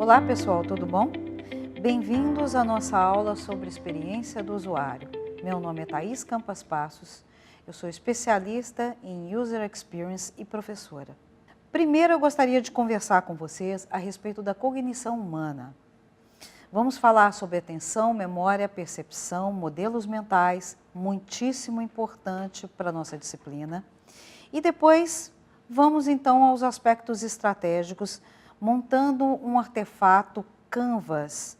Olá pessoal, tudo bom? Bem-vindos à nossa aula sobre experiência do usuário. Meu nome é Thaís Campas Passos, eu sou especialista em User Experience e professora. Primeiro eu gostaria de conversar com vocês a respeito da cognição humana. Vamos falar sobre atenção, memória, percepção, modelos mentais, muitíssimo importante para a nossa disciplina. E depois vamos então aos aspectos estratégicos, montando um artefato Canvas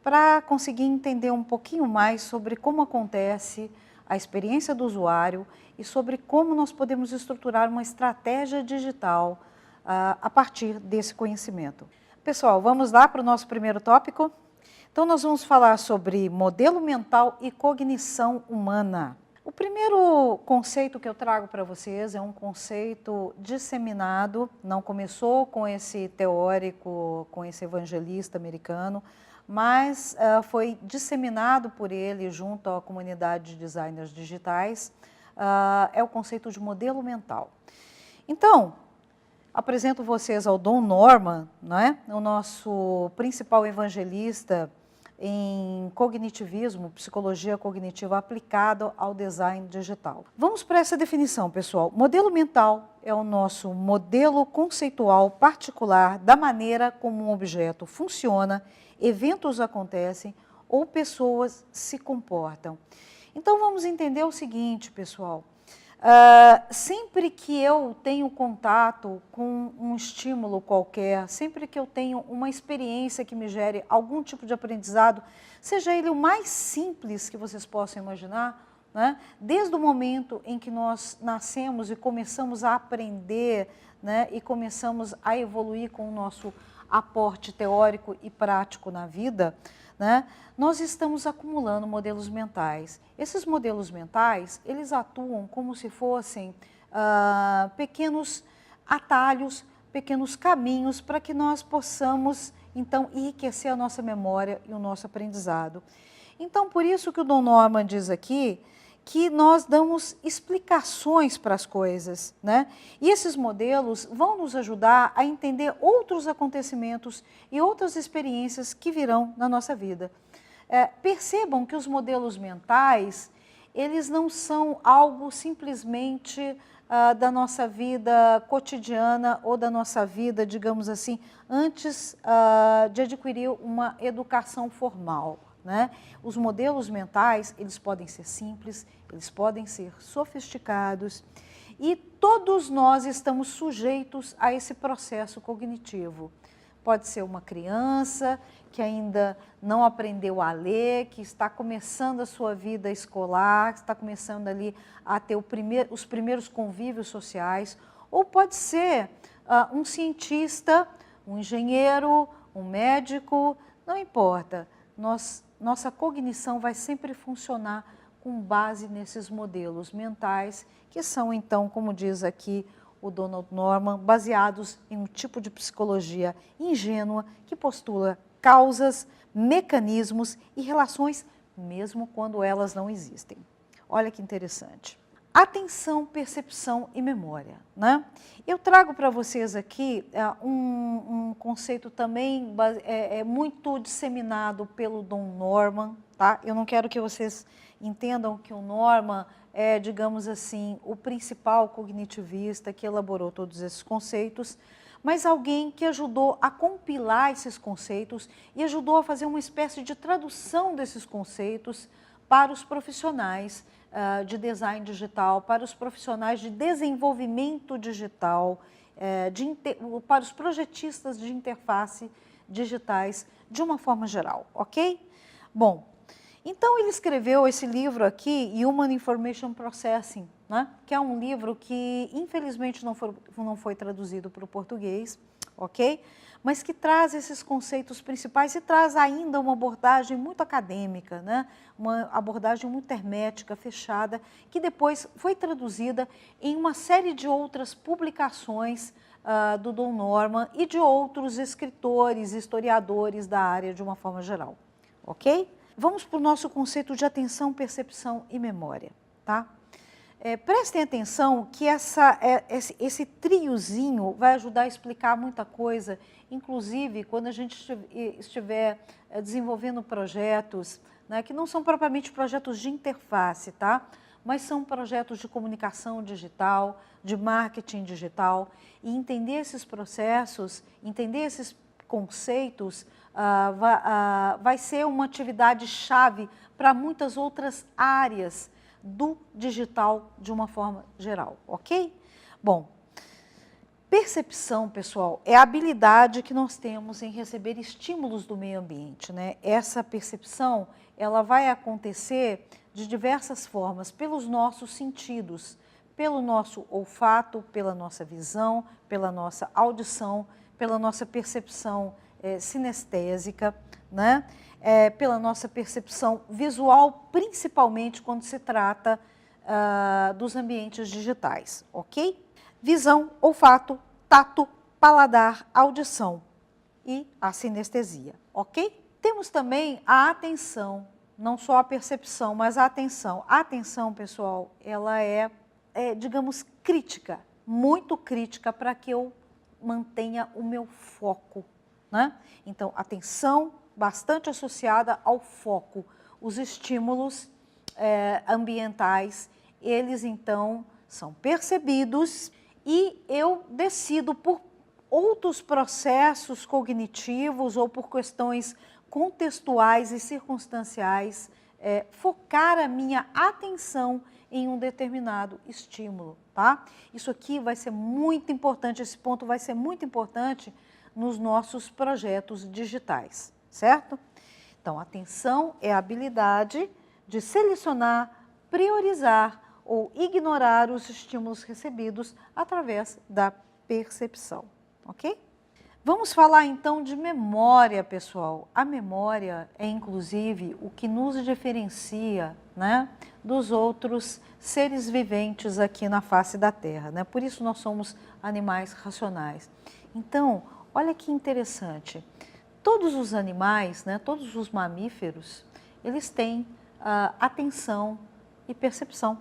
para conseguir entender um pouquinho mais sobre como acontece a experiência do usuário e sobre como nós podemos estruturar uma estratégia digital a partir desse conhecimento. Pessoal, vamos lá para o nosso primeiro tópico? Então nós vamos falar sobre modelo mental e cognição humana. O primeiro conceito que eu trago para vocês é um conceito disseminado, não começou com esse teórico, com esse evangelista americano, mas foi disseminado por ele junto à comunidade de designers digitais, é o conceito de modelo mental. Então, apresento vocês ao Don Norman, né? O nosso principal evangelista em cognitivismo, psicologia cognitiva aplicada ao design digital. Vamos para essa definição, pessoal. Modelo mental é o nosso modelo conceitual particular da maneira como um objeto funciona, eventos acontecem ou pessoas se comportam. Então vamos entender o seguinte, pessoal. Sempre que eu tenho contato com um estímulo qualquer, sempre que eu tenho uma experiência que me gere algum tipo de aprendizado, seja ele o mais simples que vocês possam imaginar, né? Desde o momento em que nós nascemos e começamos a aprender, né? E começamos a evoluir com o nosso aporte teórico e prático na vida, né? Nós estamos acumulando modelos mentais. Esses modelos mentais, eles atuam como se fossem pequenos atalhos, pequenos caminhos para que nós possamos, então, enriquecer a nossa memória e o nosso aprendizado. Então, por isso que o Don Norman diz aqui que nós damos explicações para as coisas, né? E esses modelos vão nos ajudar a entender outros acontecimentos e outras experiências que virão na nossa vida. Percebam que os modelos mentais, eles não são algo simplesmente da nossa vida cotidiana ou da nossa vida, digamos assim, antes de adquirir uma educação formal, né? Os modelos mentais, eles podem ser simples, eles podem ser sofisticados e todos nós estamos sujeitos a esse processo cognitivo. Pode ser uma criança que ainda não aprendeu a ler, que está começando a sua vida escolar, que está começando ali a ter os primeiros convívios sociais, ou pode ser um cientista, um engenheiro, um médico, não importa. Nossa cognição vai sempre funcionar com base nesses modelos mentais, que são então, como diz aqui o Donald Norman, baseados em um tipo de psicologia ingênua que postula causas, mecanismos e relações, mesmo quando elas não existem. Olha que interessante. Atenção, percepção e memória, né? Eu trago para vocês aqui um conceito também muito disseminado pelo Don Norman, tá? Eu não quero que vocês entendam que o Norman é, digamos assim, o principal cognitivista que elaborou todos esses conceitos, mas alguém que ajudou a compilar esses conceitos e ajudou a fazer uma espécie de tradução desses conceitos para os profissionais de design digital, para os profissionais de desenvolvimento digital, para os projetistas de interface digitais, de uma forma geral, ok? Bom, então ele escreveu esse livro aqui, Human Information Processing, né? Que é um livro que infelizmente não foi traduzido para o português, ok? Mas que traz esses conceitos principais e traz ainda uma abordagem muito acadêmica, né? Uma abordagem muito hermética, fechada, que depois foi traduzida em uma série de outras publicações do Don Norman e de outros escritores, historiadores da área de uma forma geral, ok? Vamos para o nosso conceito de atenção, percepção e memória, tá? Prestem atenção que esse triozinho vai ajudar a explicar muita coisa, inclusive quando a gente estiver desenvolvendo projetos, né, que não são propriamente projetos de interface, tá? Mas são projetos de comunicação digital, de marketing digital, e entender esses processos, entender esses conceitos, vai ser uma atividade chave para muitas outras áreas do digital de uma forma geral, ok? Bom, percepção, pessoal, é a habilidade que nós temos em receber estímulos do meio ambiente, né? Essa percepção, ela vai acontecer de diversas formas, pelos nossos sentidos, pelo nosso olfato, pela nossa visão, pela nossa audição, pela nossa percepção sinestésica, né? Pela nossa percepção visual, principalmente quando se trata dos ambientes digitais, ok? Visão, olfato, tato, paladar, audição e a sinestesia, ok? Temos também a atenção, não só a percepção, mas a atenção. A atenção, pessoal, ela digamos, crítica, muito crítica para que eu mantenha o meu foco, né? Então, atenção bastante associada ao foco. Os estímulos ambientais, eles então são percebidos e eu decido por outros processos cognitivos ou por questões contextuais e circunstanciais, focar a minha atenção em um determinado estímulo, tá? Isso aqui vai ser muito importante, esse ponto vai ser muito importante nos nossos projetos digitais, certo? Então, atenção é a habilidade de selecionar, priorizar ou ignorar os estímulos recebidos através da percepção, ok? Vamos falar então de memória, pessoal. A memória é inclusive o que nos diferencia, né, dos outros seres viventes aqui na face da Terra, né? Por isso nós somos animais racionais. Então, olha que interessante. Todos os animais, né, todos os mamíferos, eles têm atenção e percepção,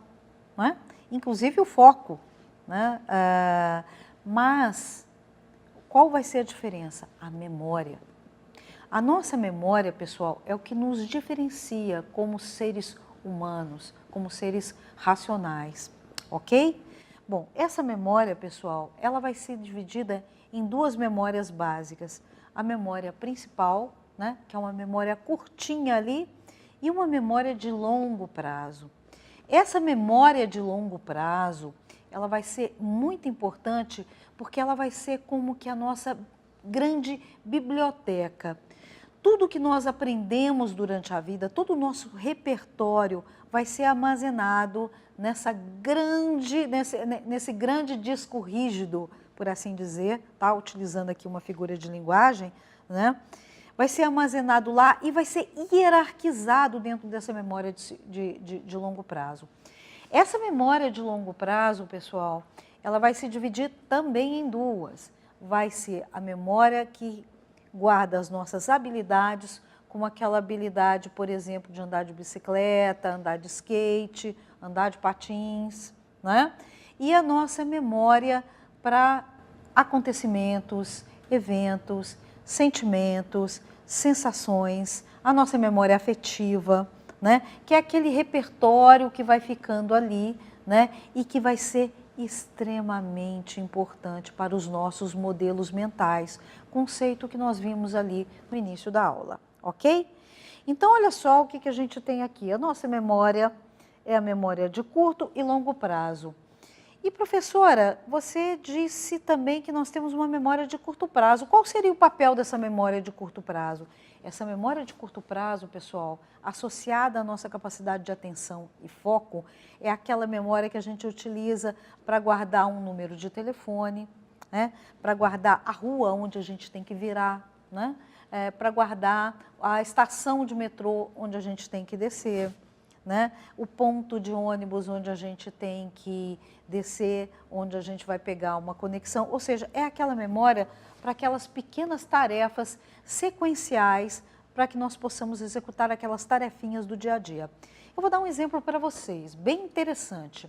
não é? Inclusive o foco, né? Mas qual vai ser a diferença? A memória. A nossa memória, pessoal, é o que nos diferencia como seres humanos, como seres racionais, ok? Bom, essa memória, pessoal, ela vai ser dividida em duas memórias básicas. A memória principal, né, que é uma memória curtinha ali, e uma memória de longo prazo. Essa memória de longo prazo, ela vai ser muito importante porque ela vai ser como que a nossa grande biblioteca. Tudo que nós aprendemos durante a vida, todo o nosso repertório vai ser armazenado nesse grande disco rígido, por assim dizer, tá? Utilizando aqui uma figura de linguagem, né? Vai ser armazenado lá e vai ser hierarquizado dentro dessa memória de longo prazo. Essa memória de longo prazo, pessoal, ela vai se dividir também em duas. Vai ser a memória que guarda as nossas habilidades, como aquela habilidade, por exemplo, de andar de bicicleta, andar de skate, andar de patins, né? E a nossa memória para acontecimentos, eventos, sentimentos, sensações, a nossa memória afetiva, né? Que é aquele repertório que vai ficando ali, né? E que vai ser extremamente importante para os nossos modelos mentais, conceito que nós vimos ali no início da aula, ok? Então, olha só o que a gente tem aqui. A nossa memória é a memória de curto e longo prazo. E, professora, você disse também que nós temos uma memória de curto prazo. Qual seria o papel dessa memória de curto prazo? Essa memória de curto prazo, pessoal, associada à nossa capacidade de atenção e foco, é aquela memória que a gente utiliza para guardar um número de telefone, né? Para guardar a rua onde a gente tem que virar, né? Para guardar a estação de metrô onde a gente tem que descer, né? O ponto de ônibus onde a gente tem que descer, onde a gente vai pegar uma conexão, ou seja, é aquela memória para aquelas pequenas tarefas sequenciais para que nós possamos executar aquelas tarefinhas do dia a dia. Eu vou dar um exemplo para vocês, bem interessante.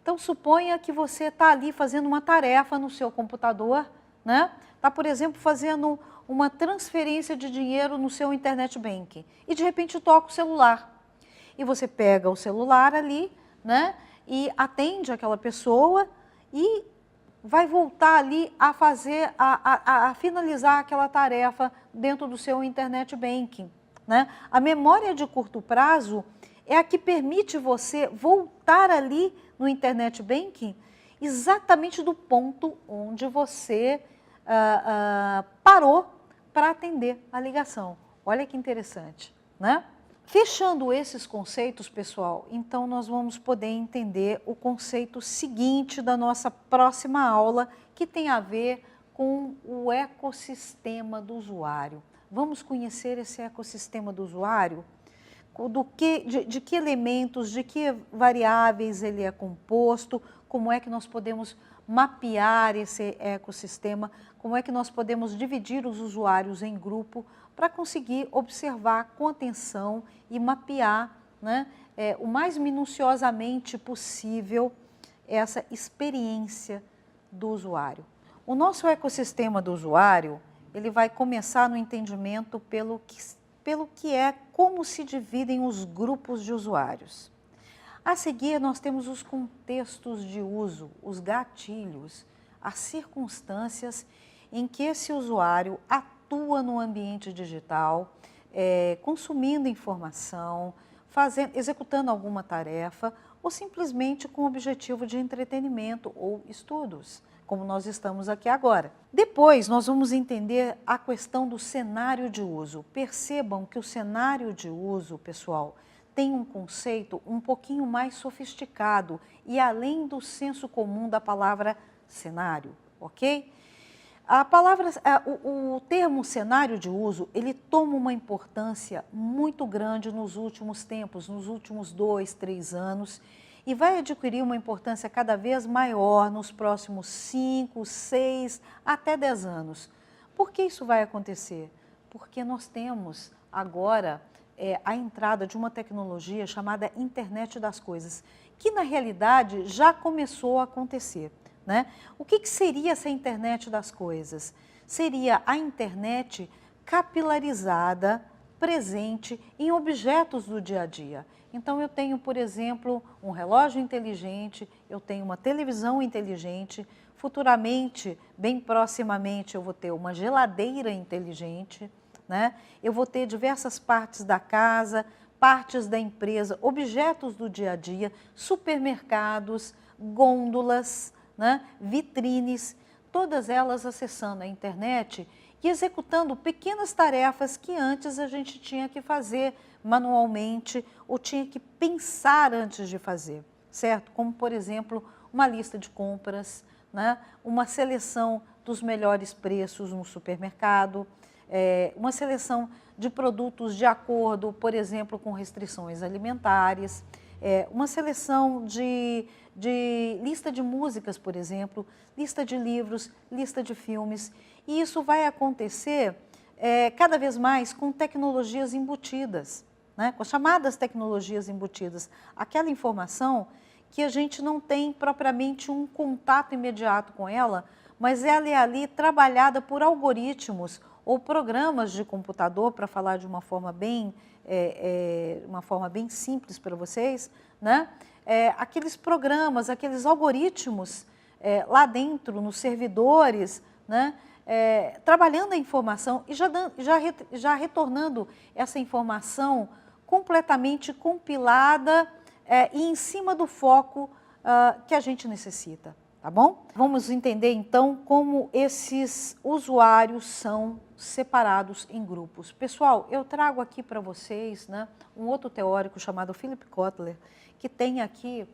Então, suponha que você está ali fazendo uma tarefa no seu computador, né? Está, por exemplo, fazendo uma transferência de dinheiro no seu internet banking e de repente toca o celular. E você pega o celular ali, né? E atende aquela pessoa e vai voltar ali a fazer, a finalizar aquela tarefa dentro do seu internet banking, né? A memória de curto prazo é a que permite você voltar ali no internet banking exatamente do ponto onde você parou para atender a ligação. Olha que interessante, né? Fechando esses conceitos, pessoal, então nós vamos poder entender o conceito seguinte da nossa próxima aula, que tem a ver com o ecossistema do usuário. Vamos conhecer esse ecossistema do usuário? De que elementos, de que variáveis ele é composto, como é que nós podemos mapear esse ecossistema, como é que nós podemos dividir os usuários em grupo para conseguir observar com atenção e mapear, né, o mais minuciosamente possível essa experiência do usuário. O nosso ecossistema do usuário, ele vai começar no entendimento pelo que é como se dividem os grupos de usuários. A seguir, nós temos os contextos de uso, os gatilhos, as circunstâncias em que esse usuário atua no ambiente digital, consumindo informação, executando alguma tarefa ou simplesmente com o objetivo de entretenimento ou estudos, como nós estamos aqui agora. Depois, nós vamos entender a questão do cenário de uso. Percebam que o cenário de uso, pessoal, tem um conceito um pouquinho mais sofisticado e além do senso comum da palavra cenário, ok? O termo cenário de uso, ele toma uma importância muito grande nos últimos tempos, nos últimos 2, 3 anos, e vai adquirir uma importância cada vez maior nos próximos 5, 6, até 10 anos. Por que isso vai acontecer? Porque nós temos agora a entrada de uma tecnologia chamada Internet das Coisas, que na realidade já começou a acontecer, né? O que seria essa Internet das Coisas? Seria a internet capilarizada, presente em objetos do dia a dia. Então eu tenho, por exemplo, um relógio inteligente, eu tenho uma televisão inteligente, futuramente, bem proximamente, eu vou ter uma geladeira inteligente, né? Eu vou ter diversas partes da casa, partes da empresa, objetos do dia a dia, supermercados, gôndolas, né? Vitrines, todas elas acessando a internet e executando pequenas tarefas que antes a gente tinha que fazer manualmente ou tinha que pensar antes de fazer, certo? Como, por exemplo, uma lista de compras, né? Uma seleção dos melhores preços no supermercado, uma seleção de produtos de acordo, por exemplo, com restrições alimentares, uma seleção de lista de músicas, por exemplo, lista de livros, lista de filmes. E isso vai acontecer cada vez mais com tecnologias embutidas, né? Com as chamadas tecnologias embutidas. Aquela informação que a gente não tem propriamente um contato imediato com ela, mas ela é ali trabalhada por algoritmos ou programas de computador, para falar de uma forma bem simples para vocês, né? Aqueles programas, aqueles algoritmos lá dentro, nos servidores, né? Trabalhando a informação e já retornando essa informação completamente compilada e em cima do foco que a gente necessita. Tá bom? Vamos entender então como esses usuários são separados em grupos. Pessoal, eu trago aqui para vocês, né, um outro teórico chamado Philip Kotler, que tem aqui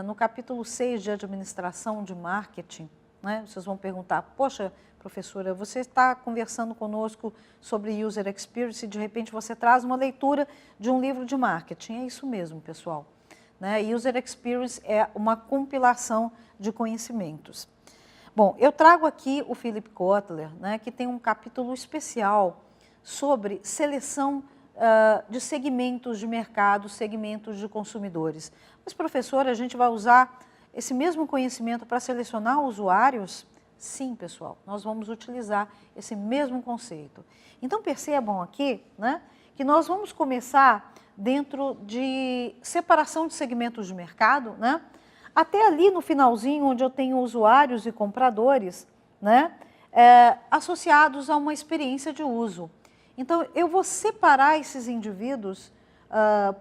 no capítulo 6 de Administração de Marketing, né, vocês vão perguntar, poxa, professora, você está conversando conosco sobre User Experience e de repente você traz uma leitura de um livro de marketing. É isso mesmo, pessoal. Né? User Experience é uma compilação de conhecimentos. Bom, eu trago aqui o Philip Kotler, né, que tem um capítulo especial sobre seleção de segmentos de mercado, segmentos de consumidores. Mas, professora, a gente vai usar esse mesmo conhecimento para selecionar usuários? Sim, pessoal, nós vamos utilizar esse mesmo conceito. Então percebam aqui, né, que nós vamos começar dentro de separação de segmentos de mercado, né, até ali no finalzinho onde eu tenho usuários e compradores, né, associados a uma experiência de uso. Então eu vou separar esses indivíduos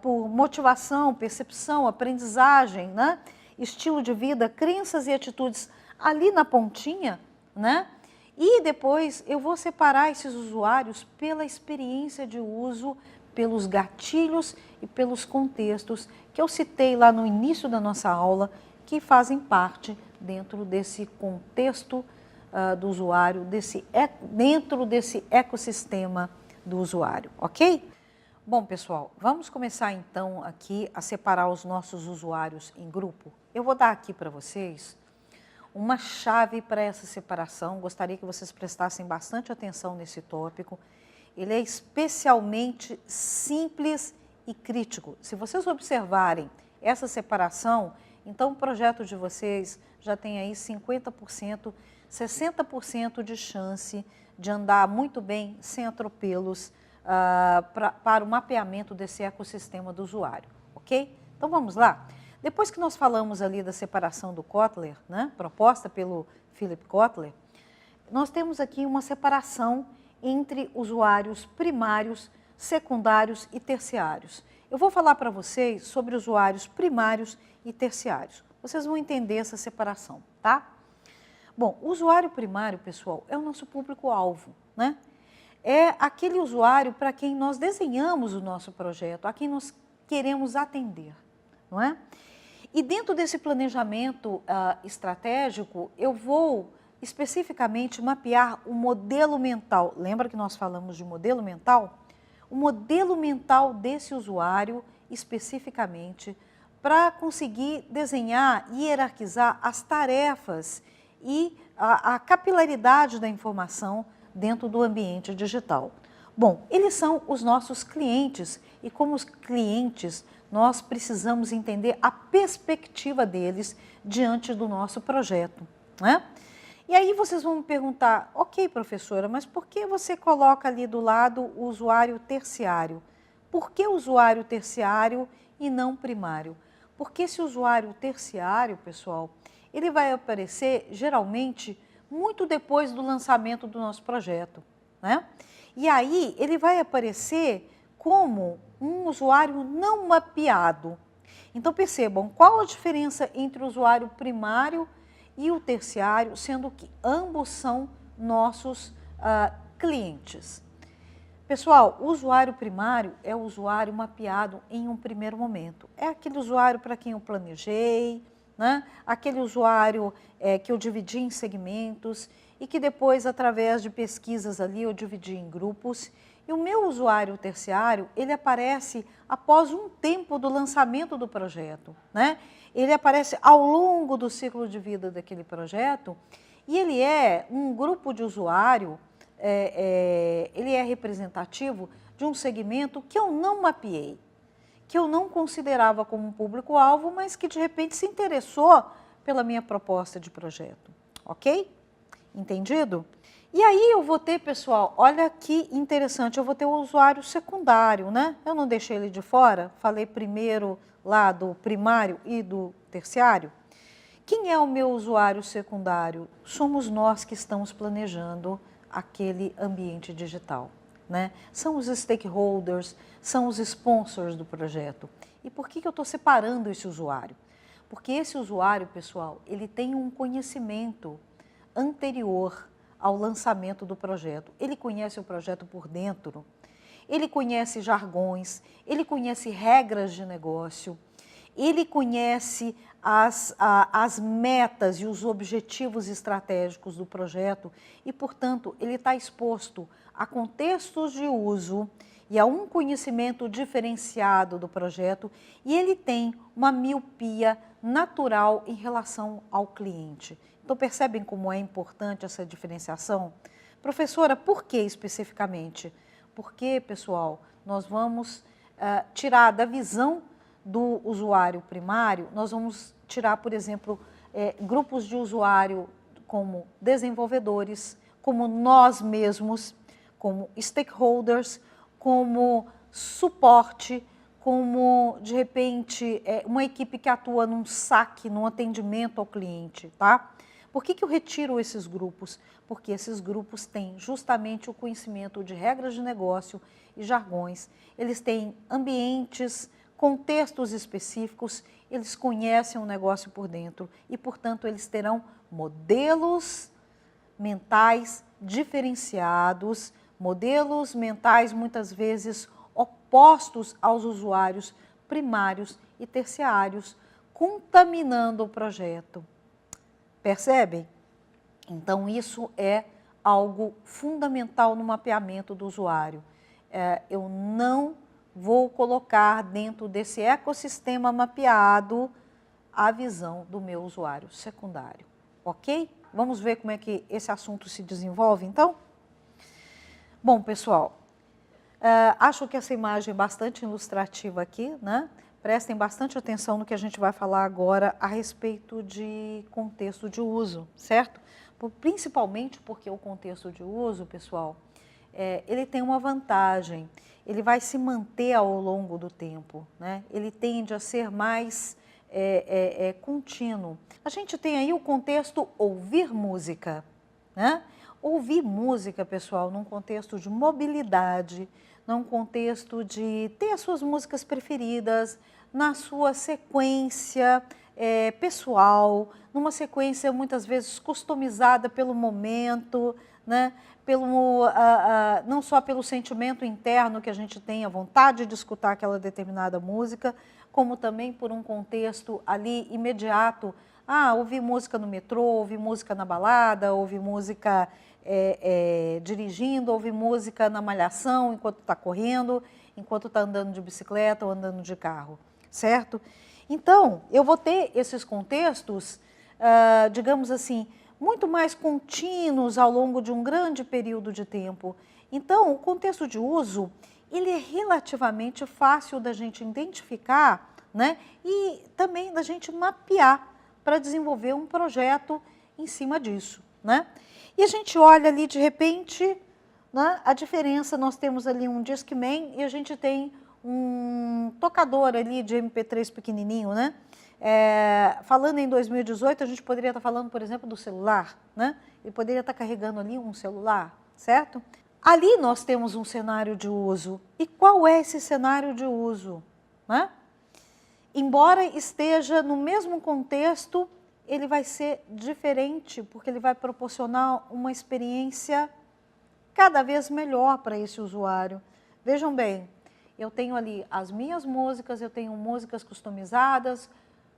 por motivação, percepção, aprendizagem, né, estilo de vida, crenças e atitudes ali na pontinha, né? E depois eu vou separar esses usuários pela experiência de uso, pelos gatilhos e pelos contextos que eu citei lá no início da nossa aula, que fazem parte dentro desse contexto do usuário, dentro desse ecossistema do usuário, ok? Bom, pessoal, vamos começar então aqui a separar os nossos usuários em grupo. Eu vou dar aqui para vocês uma chave para essa separação. Gostaria que vocês prestassem bastante atenção nesse tópico. Ele é especialmente simples e crítico. Se vocês observarem essa separação, então o projeto de vocês já tem aí 50%, 60% de chance de andar muito bem, sem atropelos, para o mapeamento desse ecossistema do usuário, ok? Então vamos lá? Depois que nós falamos ali da separação do Kotler, né, proposta pelo Philip Kotler, nós temos aqui uma separação entre usuários primários, secundários e terciários. Eu vou falar para vocês sobre usuários primários e terciários. Vocês vão entender essa separação, tá? Bom, o usuário primário, pessoal, é o nosso público-alvo, né? É aquele usuário para quem nós desenhamos o nosso projeto, a quem nós queremos atender, não é? E dentro desse planejamento estratégico, eu vou especificamente mapear o modelo mental. Lembra que nós falamos de modelo mental? O modelo mental desse usuário especificamente para conseguir desenhar e hierarquizar as tarefas e a capilaridade da informação dentro do ambiente digital. Bom, eles são os nossos clientes e como os clientes nós precisamos entender a perspectiva deles diante do nosso projeto, né? E aí vocês vão me perguntar, ok, professora, mas por que você coloca ali do lado o usuário terciário? Por que usuário terciário e não primário? Porque esse usuário terciário, pessoal, ele vai aparecer geralmente muito depois do lançamento do nosso projeto, né? E aí ele vai aparecer como um usuário não mapeado. Então percebam, qual a diferença entre o usuário primário e o terciário, sendo que ambos são nossos clientes. Pessoal, o usuário primário é o usuário mapeado em um primeiro momento. É aquele usuário para quem eu planejei, né? Aquele usuário que eu dividi em segmentos e que depois, através de pesquisas ali, eu dividi em grupos. E o meu usuário terciário, ele aparece após um tempo do lançamento do projeto, né? Ele aparece ao longo do ciclo de vida daquele projeto e ele é um grupo de usuário, ele é representativo de um segmento que eu não mapeei, que eu não considerava como um público-alvo, mas que de repente se interessou pela minha proposta de projeto, ok? Entendido? E aí eu vou ter, pessoal, olha que interessante, eu vou ter o usuário secundário, né? Eu não deixei ele de fora, falei primeiro lá do primário e do terciário. Quem é o meu usuário secundário? Somos nós que estamos planejando aquele ambiente digital, né? São os stakeholders, são os sponsors do projeto. E por que eu estou separando esse usuário? Porque esse usuário, pessoal, ele tem um conhecimento anterior ao lançamento do projeto. Ele conhece o projeto por dentro, ele conhece jargões, ele conhece regras de negócio, ele conhece as metas e os objetivos estratégicos do projeto e, portanto, ele está exposto a contextos de uso e a um conhecimento diferenciado do projeto e ele tem uma miopia natural em relação ao cliente. Então, percebem como é importante essa diferenciação? Professora, por que especificamente? Porque, pessoal, nós vamos tirar da visão do usuário primário, nós vamos tirar, por exemplo, grupos de usuário como desenvolvedores, como nós mesmos, como stakeholders, como suporte, como, de repente, uma equipe que atua num saque, num atendimento ao cliente, tá? Por que eu retiro esses grupos? Porque esses grupos têm justamente o conhecimento de regras de negócio e jargões, eles têm ambientes, contextos específicos, eles conhecem o negócio por dentro e, portanto, eles terão modelos mentais diferenciados, modelos mentais muitas vezes opostos aos usuários primários e terciários, contaminando o projeto. Percebem? Então, isso é algo fundamental no mapeamento do usuário. Eu não vou colocar dentro desse ecossistema mapeado a visão do meu usuário secundário, ok? Vamos ver como é que esse assunto se desenvolve, então? Bom, pessoal, acho que essa imagem é bastante ilustrativa aqui, né? Prestem bastante atenção no que a gente vai falar agora a respeito de contexto de uso, certo? Principalmente porque o contexto de uso, pessoal, ele tem uma vantagem, ele vai se manter ao longo do tempo, né? Ele tende a ser mais contínuo. A gente tem aí o contexto ouvir música, né? Ouvir música, pessoal, num contexto de mobilidade, num contexto de ter as suas músicas preferidas, na sua sequência pessoal, numa sequência muitas vezes customizada pelo momento, né? Não só pelo sentimento interno que a gente tem, a vontade de escutar aquela determinada música, como também por um contexto ali imediato. Ouvir música no metrô, ouvir música na balada, ouvir música dirigindo, ouvir música na malhação, enquanto está correndo, enquanto está andando de bicicleta ou andando de carro, certo? Então, eu vou ter esses contextos, digamos assim, muito mais contínuos ao longo de um grande período de tempo. Então, o contexto de uso, ele é relativamente fácil da gente identificar, né? E também da gente mapear para desenvolver um projeto em cima disso, né? E a gente olha ali, de repente, né, a diferença, nós temos ali um Discman e a gente tem um tocador ali de MP3 pequenininho, né? Falando em 2018, a gente poderia estar falando, por exemplo, do celular, né? Ele poderia estar carregando ali um celular, certo? Ali nós temos um cenário de uso. E qual é esse cenário de uso, né? Embora esteja no mesmo contexto, ele vai ser diferente, porque ele vai proporcionar uma experiência cada vez melhor para esse usuário. Vejam bem, eu tenho ali as minhas músicas, eu tenho músicas customizadas,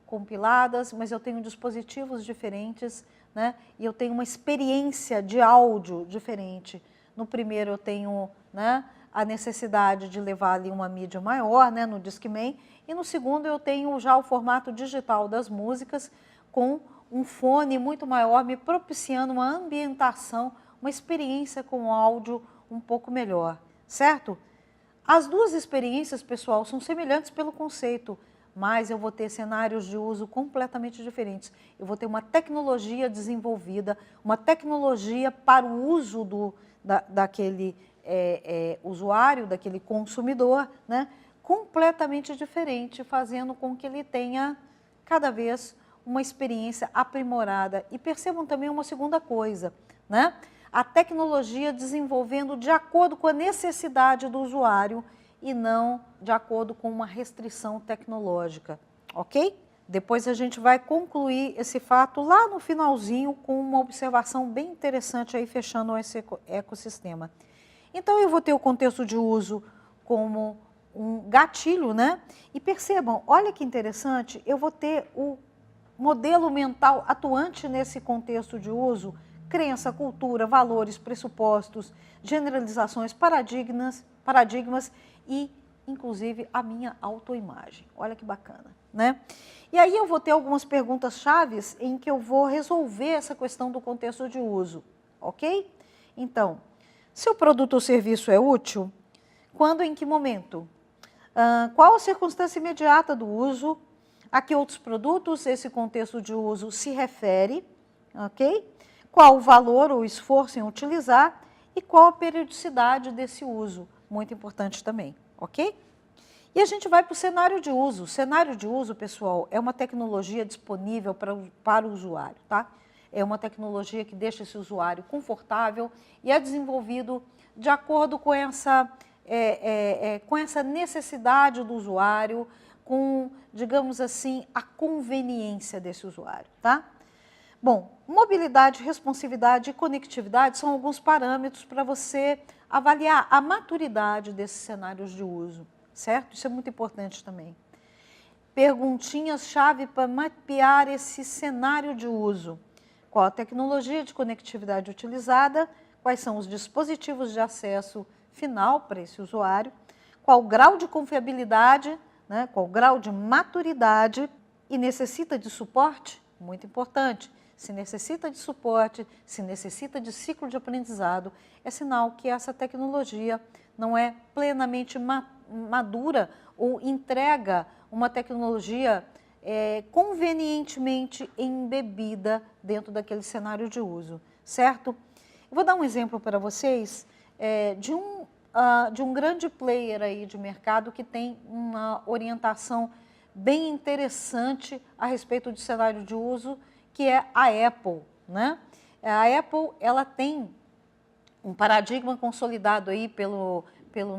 compiladas, mas eu tenho dispositivos diferentes, né? E eu tenho uma experiência de áudio diferente. No primeiro eu tenho, né, a necessidade de levar ali uma mídia maior, né, no Discman, e no segundo eu tenho já o formato digital das músicas com um fone muito maior, me propiciando uma ambientação, uma experiência com áudio um pouco melhor, certo? As duas experiências, pessoal, são semelhantes pelo conceito, mas eu vou ter cenários de uso completamente diferentes. Eu vou ter uma tecnologia desenvolvida, uma tecnologia para o uso daquele usuário, daquele consumidor, né? Completamente diferente, fazendo com que ele tenha cada vez uma experiência aprimorada. E percebam também uma segunda coisa, né? A tecnologia desenvolvendo de acordo com a necessidade do usuário e não de acordo com uma restrição tecnológica, ok? Depois a gente vai concluir esse fato lá no finalzinho com uma observação bem interessante aí fechando esse ecossistema. Então eu vou ter o contexto de uso como um gatilho, né? E percebam, olha que interessante, eu vou ter o modelo mental atuante nesse contexto de uso, crença, cultura, valores, pressupostos, generalizações, paradigmas e, inclusive, a minha autoimagem. Olha que bacana, né? E aí eu vou ter algumas perguntas chaves em que eu vou resolver essa questão do contexto de uso, ok? Então, seu produto ou serviço é útil? Quando, em que momento? Qual a circunstância imediata do uso? A que outros produtos esse contexto de uso se refere? Ok? Qual o valor ou esforço em utilizar? E qual a periodicidade desse uso? Muito importante também, ok? E a gente vai para o cenário de uso. O cenário de uso, pessoal, é uma tecnologia disponível para o usuário, tá? É uma tecnologia que deixa esse usuário confortável e é desenvolvido de acordo com essa necessidade do usuário, com, digamos assim, a conveniência desse usuário, tá? Bom, mobilidade, responsividade e conectividade são alguns parâmetros para você avaliar a maturidade desses cenários de uso, certo? Isso é muito importante também. Perguntinhas-chave para mapear esse cenário de uso. Qual a tecnologia de conectividade utilizada? Quais são os dispositivos de acesso final para esse usuário? Qual o grau de confiabilidade, né? Qual o grau de maturidade e necessita de suporte? Muito importante. Se necessita de suporte, se necessita de ciclo de aprendizado, é sinal que essa tecnologia não é plenamente madura ou entrega uma tecnologia convenientemente embebida dentro daquele cenário de uso, certo? Eu vou dar um exemplo para vocês de um grande player aí de mercado que tem uma orientação bem interessante a respeito de cenário de uso, que é a Apple, né? A Apple, ela tem um paradigma consolidado aí pelo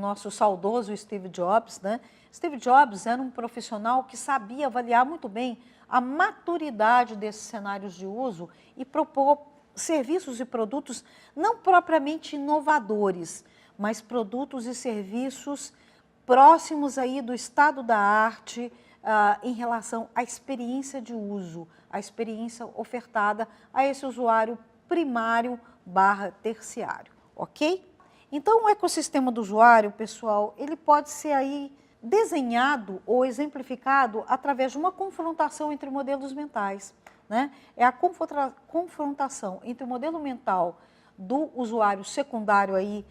nosso saudoso Steve Jobs, né? Steve Jobs era um profissional que sabia avaliar muito bem a maturidade desses cenários de uso e propor serviços e produtos não propriamente inovadores, mas produtos e serviços próximos aí do estado da arte em relação à experiência de uso, a experiência ofertada a esse usuário primário / terciário, ok? Então, o ecossistema do usuário, pessoal, ele pode ser aí desenhado ou exemplificado através de uma confrontação entre modelos mentais, né? É a confrontação entre o modelo mental do usuário secundário aí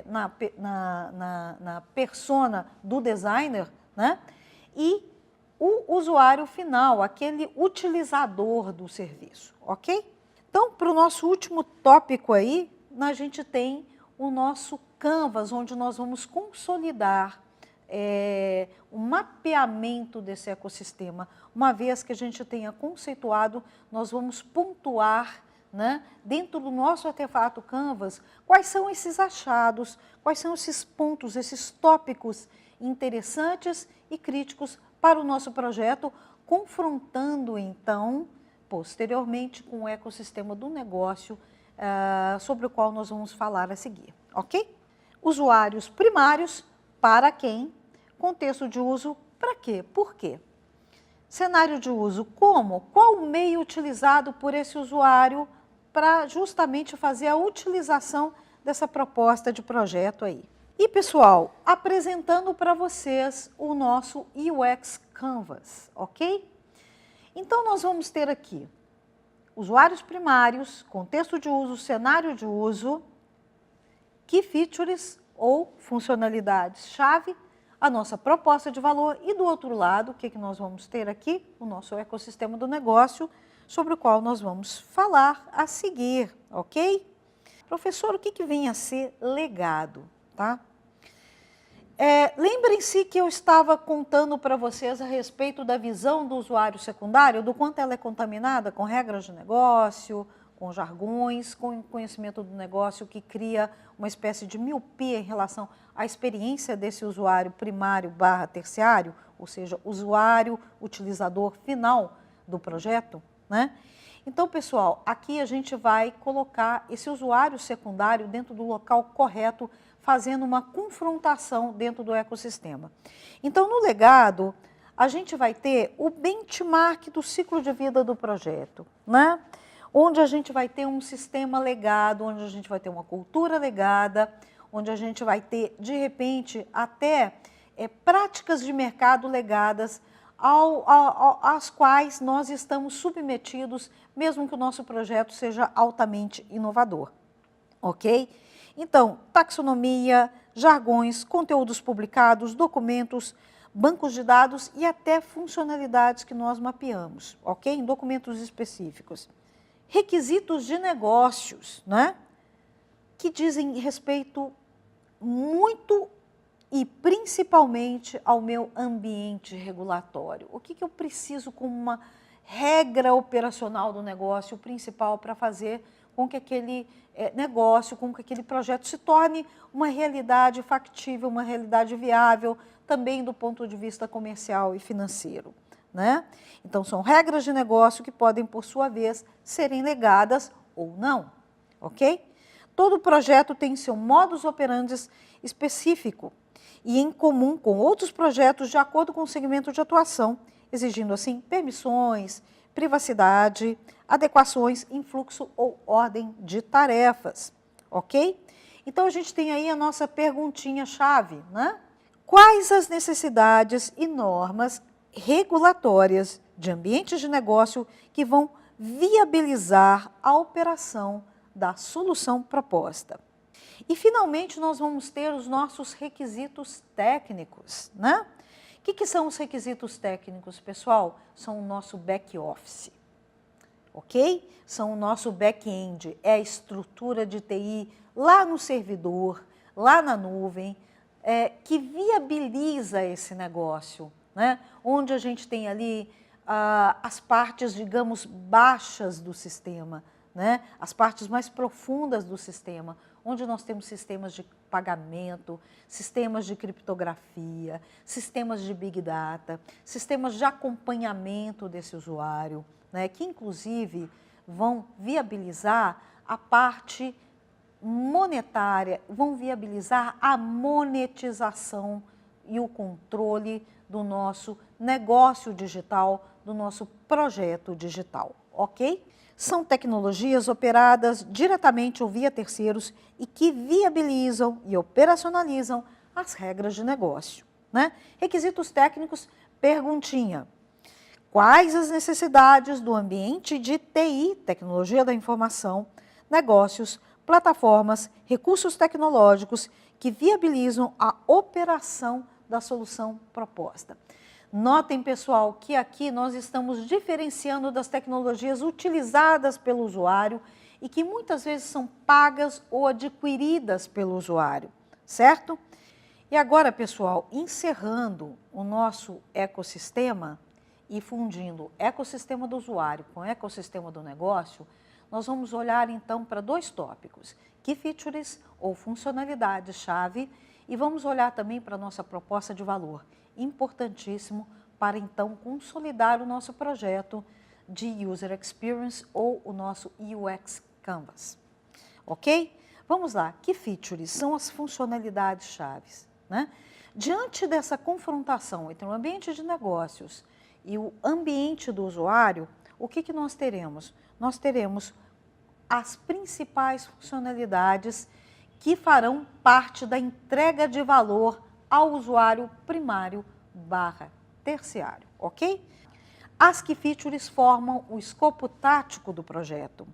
na persona do designer, né? E o usuário final, aquele utilizador do serviço, ok? Então, para o nosso último tópico aí, a gente tem o nosso Canvas, onde nós vamos consolidar o mapeamento desse ecossistema. Uma vez que a gente tenha conceituado, nós vamos pontuar, né, dentro do nosso artefato Canvas, quais são esses achados, quais são esses pontos, esses tópicos interessantes e críticos para o nosso projeto, confrontando então, posteriormente, com o ecossistema do negócio sobre o qual nós vamos falar a seguir, ok? Usuários primários, para quem? Contexto de uso, para quê? Por quê? Cenário de uso, como? Qual o meio utilizado por esse usuário para justamente fazer a utilização dessa proposta de projeto aí? E, pessoal, apresentando para vocês o nosso UX Canvas, ok? Então, nós vamos ter aqui usuários primários, contexto de uso, cenário de uso, key features ou funcionalidades-chave, a nossa proposta de valor e do outro lado, o que nós vamos ter aqui? O nosso ecossistema do negócio, sobre o qual nós vamos falar a seguir, ok? Professor, o que vem a ser legado, tá? Lembrem-se que eu estava contando para vocês a respeito da visão do usuário secundário, do quanto ela é contaminada com regras de negócio, com jargões, com conhecimento do negócio que cria uma espécie de miopia em relação à experiência desse usuário primário / terciário, ou seja, usuário, utilizador final do projeto, né? Então, pessoal, aqui a gente vai colocar esse usuário secundário dentro do local correto, fazendo uma confrontação dentro do ecossistema. Então, no legado, a gente vai ter o benchmark do ciclo de vida do projeto, né? Onde a gente vai ter um sistema legado, onde a gente vai ter uma cultura legada, onde a gente vai ter, de repente, até práticas de mercado legadas às quais nós estamos submetidos, mesmo que o nosso projeto seja altamente inovador, ok? Então, taxonomia, jargões, conteúdos publicados, documentos, bancos de dados e até funcionalidades que nós mapeamos, ok? Em documentos específicos. Requisitos de negócios, né? Que dizem respeito muito e principalmente ao meu ambiente regulatório. O que eu preciso como uma regra operacional do negócio principal para fazer com que aquele negócio, com que aquele projeto se torne uma realidade factível, uma realidade viável, também do ponto de vista comercial e financeiro, né? Então, são regras de negócio que podem, por sua vez, serem legadas ou não, ok? Todo projeto tem seu modus operandi específico e em comum com outros projetos de acordo com o segmento de atuação, exigindo, assim, permissões, privacidade, adequações em fluxo ou ordem de tarefas, ok? Então, a gente tem aí a nossa perguntinha-chave, né? Quais as necessidades e normas regulatórias de ambientes de negócio que vão viabilizar a operação da solução proposta? E, finalmente, nós vamos ter os nossos requisitos técnicos, né? O que são os requisitos técnicos, pessoal? São o nosso back-office, ok? São o nosso back-end, é a estrutura de TI lá no servidor, lá na nuvem, que viabiliza esse negócio, né? Onde a gente tem ali as partes, digamos, baixas do sistema, né? As partes mais profundas do sistema, onde nós temos sistemas de pagamento, sistemas de criptografia, sistemas de Big Data, sistemas de acompanhamento desse usuário, né? Que inclusive vão viabilizar a parte monetária, vão viabilizar a monetização e o controle do nosso negócio digital, do nosso projeto digital, ok? São tecnologias operadas diretamente ou via terceiros e que viabilizam e operacionalizam as regras de negócio, né? Requisitos técnicos, perguntinha. Quais as necessidades do ambiente de TI, tecnologia da informação, negócios, plataformas, recursos tecnológicos que viabilizam a operação da solução proposta? Notem, pessoal, que aqui nós estamos diferenciando das tecnologias utilizadas pelo usuário e que muitas vezes são pagas ou adquiridas pelo usuário, certo? E agora, pessoal, encerrando o nosso ecossistema e fundindo o ecossistema do usuário com o ecossistema do negócio, nós vamos olhar então para dois tópicos, Key Features ou funcionalidade-chave, e vamos olhar também para a nossa proposta de valor, importantíssimo para então consolidar o nosso projeto de User Experience ou o nosso UX Canvas, ok? Vamos lá, Key Features são as funcionalidades-chave, né? Diante dessa confrontação entre o ambiente de negócios e o ambiente do usuário, o que nós teremos? Nós teremos as principais funcionalidades que farão parte da entrega de valor ao usuário primário / terciário, ok? As Key Features formam o escopo tático do projeto.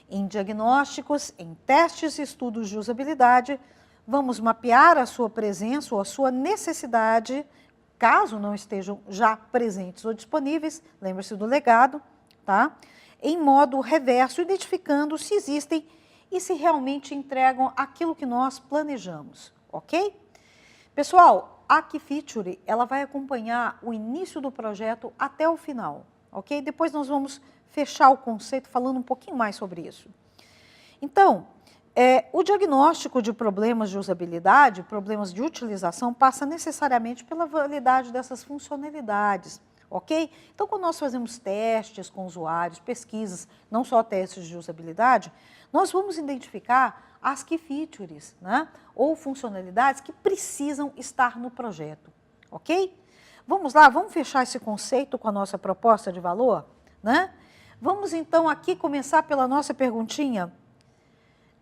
Em diagnósticos, em testes e estudos de usabilidade, vamos mapear a sua presença ou a sua necessidade, caso não estejam já presentes ou disponíveis, lembre-se do legado, tá? Em modo reverso, identificando se existem e se realmente entregam aquilo que nós planejamos, ok? Pessoal, a Key Feature, ela vai acompanhar o início do projeto até o final, ok? Depois nós vamos fechar o conceito falando um pouquinho mais sobre isso. Então, o diagnóstico de problemas de usabilidade, problemas de utilização, passa necessariamente pela validade dessas funcionalidades, ok? Então, quando nós fazemos testes com usuários, pesquisas, não só testes de usabilidade, nós vamos identificar as Key Features, né? Ou funcionalidades que precisam estar no projeto, ok? Vamos lá, vamos fechar esse conceito com a nossa proposta de valor, né? Vamos então aqui começar pela nossa perguntinha.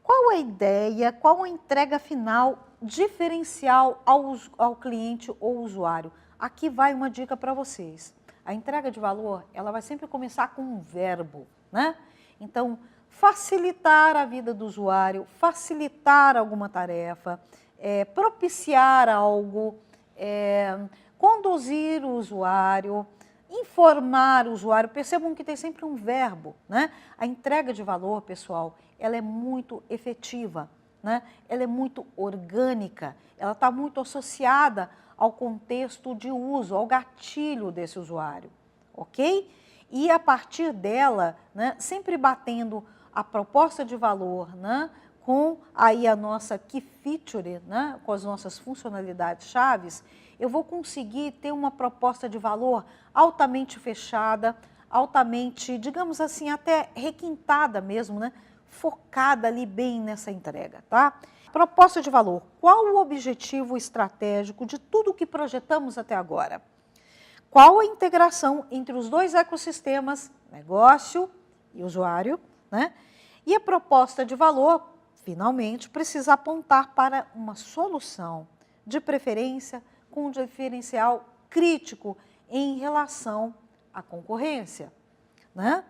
Qual a ideia, qual a entrega final diferencial ao cliente ou usuário? Aqui vai uma dica para vocês. A entrega de valor, ela vai sempre começar com um verbo, né? Então, facilitar a vida do usuário, facilitar alguma tarefa, propiciar algo, conduzir o usuário, informar o usuário. Percebam que tem sempre um verbo, né? A entrega de valor, pessoal, ela é muito efetiva, né? Ela é muito orgânica, ela está muito associada ao contexto de uso, ao gatilho desse usuário, ok? E a partir dela, né, sempre batendo a proposta de valor, né, com aí a nossa key feature, né, com as nossas funcionalidades chaves, eu vou conseguir ter uma proposta de valor altamente fechada, altamente, digamos assim, até requintada mesmo, né, focada ali bem nessa entrega, tá? Proposta de valor, qual o objetivo estratégico de tudo que projetamos até agora? Qual a integração entre os dois ecossistemas, negócio e usuário, né? E a proposta de valor, finalmente, precisa apontar para uma solução, de preferência com um diferencial crítico em relação à concorrência, né?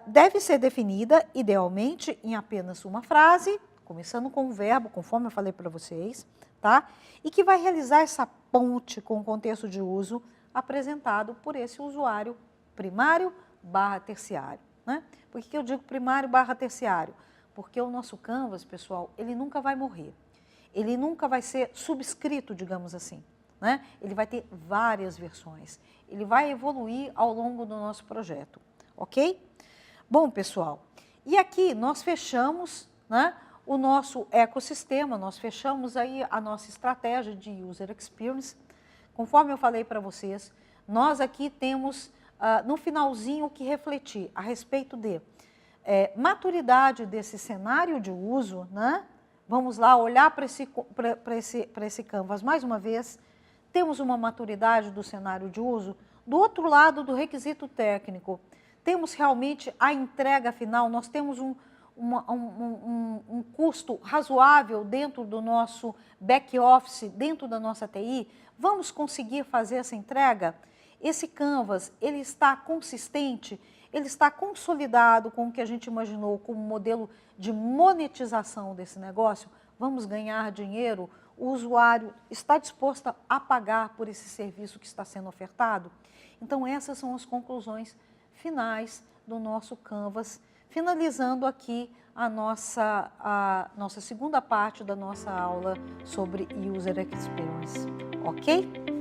Deve ser definida, idealmente, em apenas uma frase, começando com um verbo, conforme eu falei para vocês, tá? E que vai realizar essa ponte com o contexto de uso apresentado por esse usuário primário / terciário, né? Por que eu digo primário / terciário? Porque o nosso Canvas, pessoal, ele nunca vai morrer. Ele nunca vai ser subscrito, digamos assim, né? Ele vai ter várias versões. Ele vai evoluir ao longo do nosso projeto, ok? Bom, pessoal, e aqui nós fechamos, né, o nosso ecossistema, nós fechamos aí a nossa estratégia de User Experience. Conforme eu falei para vocês, nós aqui temos no finalzinho o que refletir a respeito de maturidade desse cenário de uso, né? Vamos lá olhar para esse Canvas mais uma vez. Temos uma maturidade do cenário de uso. Do outro lado do requisito técnico, temos realmente a entrega final, nós temos um custo razoável dentro do nosso back-office, dentro da nossa TI, vamos conseguir fazer essa entrega? Esse Canvas, ele está consistente, ele está consolidado com o que a gente imaginou como modelo de monetização desse negócio? Vamos ganhar dinheiro? O usuário está disposto a pagar por esse serviço que está sendo ofertado? Então, essas são as conclusões finais do nosso Canvas, finalizando aqui a nossa segunda parte da nossa aula sobre User Experience, ok?